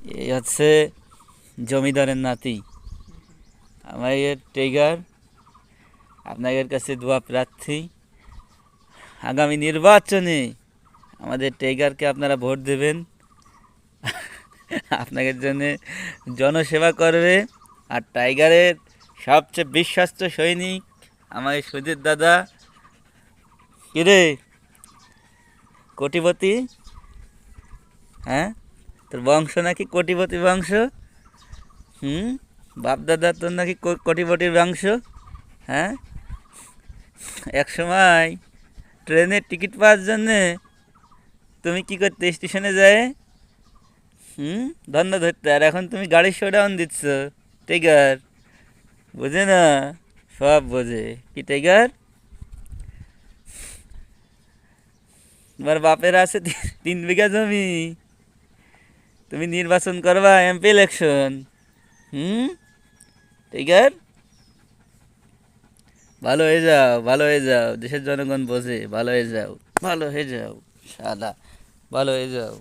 এই হচ্ছে জমিদারের নাতি আমাদের টাইগার। আপনাদের কাছে দোয়া প্রার্থী, আগামী নির্বাচনে আমাদের টাইগারকে আপনারা ভোট দেবেন। আপনাদের জন্য জনসেবা করবে। আর টাইগারের সবচেয়ে বিশ্বস্ত সৈনিক আমাদের সুধীর দাদা। কিরে কোটিপতি? হ্যাঁ, তোর বংশ নাকি কোটিপতি বংশ? হুম, বাপ দাদা তোর নাকি কোটিপতির বংশ? হ্যাঁ, এক সময় ট্রেনের টিকিট পাওয়ার জন্যে তুমি কি করতে স্টেশনে যায়? ধন্য ধরতে, আর এখন তুমি গাড়ির শোডাউন দিচ্ছ। টাইগার বোঝে না, সব বোঝে। কি টাইগার? তোমার বাপের আছে 3 বিঘা জমি, তুমি নির্বাচন করবা, এমপি ইলেকশন। হুম, টাইগার ভালো হয়ে যাও, ভালো হয়ে যাও, দেশের জনগণ বোঝে, ভালো হয়ে যাও, ভালো হয়ে যাও, শালা ভালো হয়ে যাও।